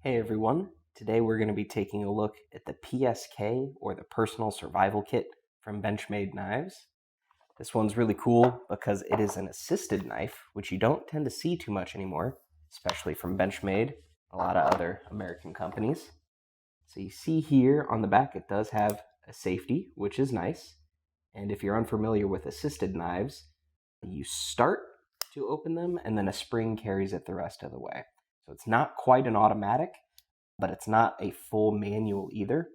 Hey everyone, today we're going to be taking a look at the PSK, or the Personal Survival Kit from Benchmade Knives. This one's really cool because it is an assisted knife, which you don't tend to see too much anymore, especially from Benchmade, a lot of other American companies. So you see here on the back it does have a safety, which is nice. And if you're unfamiliar with assisted knives, you start to open them and then a spring carries it the rest of the way. So it's not quite an automatic, but it's not a full manual either.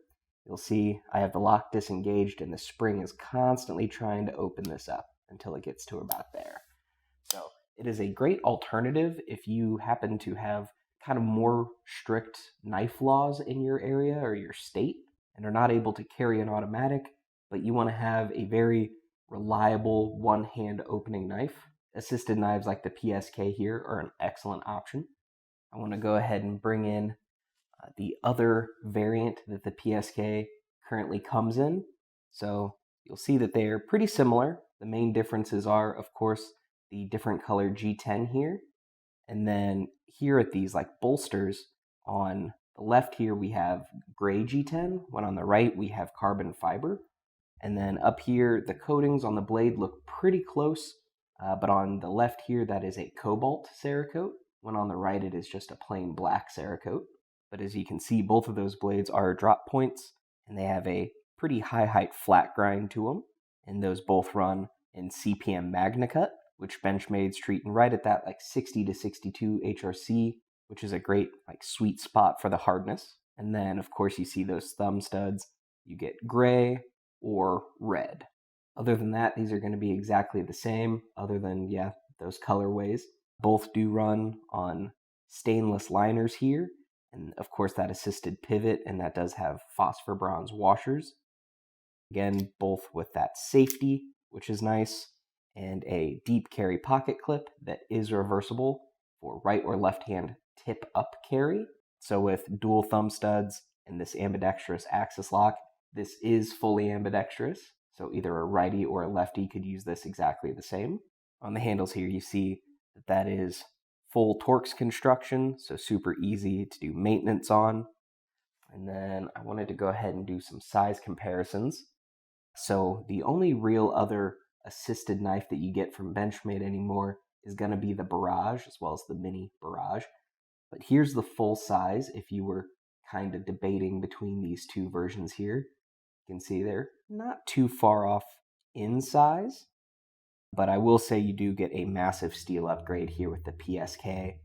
You'll see I have the lock disengaged and the spring is constantly trying to open this up until it gets to about there. So it is a great alternative if you happen to have kind of more strict knife laws in your area or your state and are not able to carry an automatic, but you want to have a very reliable one-hand opening knife. Assisted knives like the P.S.K here are an excellent option. I want to go ahead and bring in the other variant that the P.S.K currently comes in. So you'll see that they are pretty similar. The main differences are, of course, the different color G10 here. And then here at these like bolsters, on the left here we have gray G10, when on the right we have carbon fiber. And then up here, the coatings on the blade look pretty close, but on the left here, that is a cobalt Cerakote, when on the right it is just a plain black Cerakote. But as you can see, both of those blades are drop points, and they have a pretty high height flat grind to them. And those both run in CPM MagnaCut, which Benchmade's treating right at that like 60 to 62 HRC, which is a great like sweet spot for the hardness. And then of course you see those thumb studs. You get gray or red. Other than that, these are going to be exactly the same, other than, yeah, those colorways. Both do run on stainless liners here, and of course that assisted pivot, and that does have phosphor bronze washers. Again, both with that safety, which is nice, and a deep carry pocket clip that is reversible for right or left hand tip up carry. So with dual thumb studs and this ambidextrous axis lock, this is fully ambidextrous. So either a righty or a lefty could use this exactly the same. On the handles here, you see that that is full Torx construction, so super easy to do maintenance on. And then I wanted to go ahead and do some size comparisons. So the only real other assisted knife that you get from Benchmade anymore is going to be the Barrage, as well as the Mini Barrage. But here's the full size if you were kind of debating between these two versions here. You can see they're not too far off in size, but I will say you do get a massive steel upgrade here with the PSK,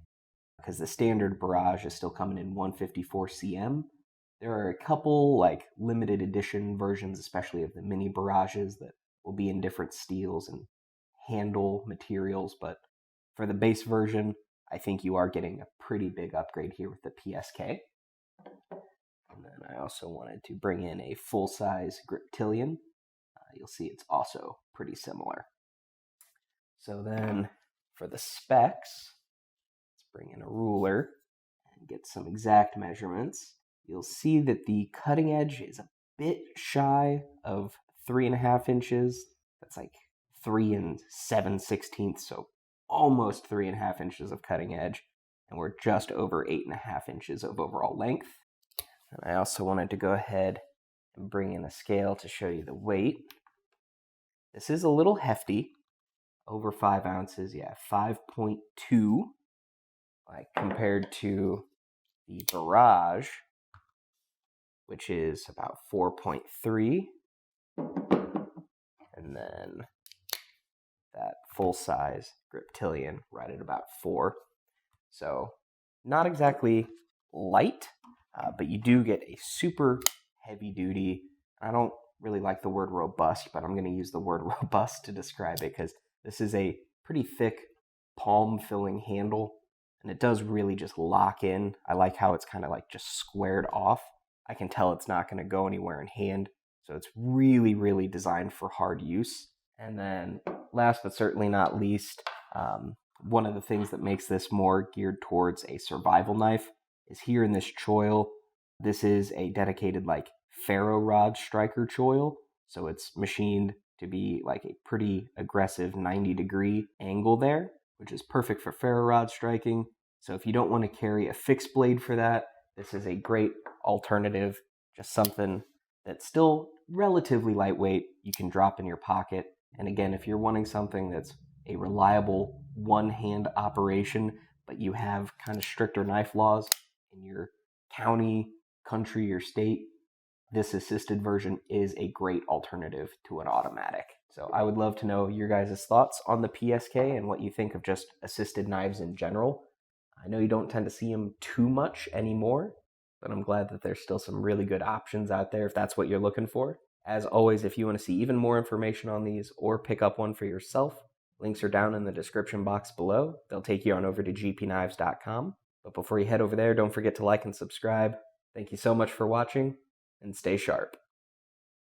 because the standard Barrage is still coming in 154 cm. There are a couple like limited edition versions, especially of the mini Barrages, that will be in different steels and handle materials, but for the base version, I think you are getting a pretty big upgrade here with the PSK. And then I also wanted to bring in a full-size Griptilian. You'll see it's also pretty similar. So then for the specs, let's bring in a ruler and get some exact measurements. You'll see that the cutting edge is a bit shy of 3.5 inches. That's like 3 7/16, so almost 3.5 inches of cutting edge. And we're just over 8.5 inches of overall length. And I also wanted to go ahead and bring in a scale to show you the weight. This is a little hefty, over 5 ounces, yeah, 5.2, like compared to the Barrage, which is about 4.3, and then that full-size Griptilian right at about 4. So not exactly light, but you do get a super heavy-duty, I don't really like the word robust, but I'm going to use the word robust to describe it, because this is a pretty thick palm-filling handle, and it does really just lock in. I like how it's kind of like just squared off. I can tell it's not going to go anywhere in hand, so it's really, really designed for hard use. And then last but certainly not least, one of the things that makes this more geared towards a survival knife is here in this choil. This is a dedicated like ferro rod striker choil, so it's machined to be like a pretty aggressive 90-degree angle there, which is perfect for ferro rod striking. So if you don't want to carry a fixed blade for that, this is a great alternative, just something that's still relatively lightweight, you can drop in your pocket. And again, if you're wanting something that's a reliable one-hand operation, but you have kind of stricter knife laws in your county, country, or state, this assisted version is a great alternative to an automatic. So I would love to know your guys' thoughts on the PSK and what you think of just assisted knives in general. I know you don't tend to see them too much anymore, but I'm glad that there's still some really good options out there if that's what you're looking for. As always, if you want to see even more information on these or pick up one for yourself, links are down in the description box below. They'll take you on over to gpknives.com. But before you head over there, don't forget to like and subscribe. Thank you so much for watching, and stay sharp.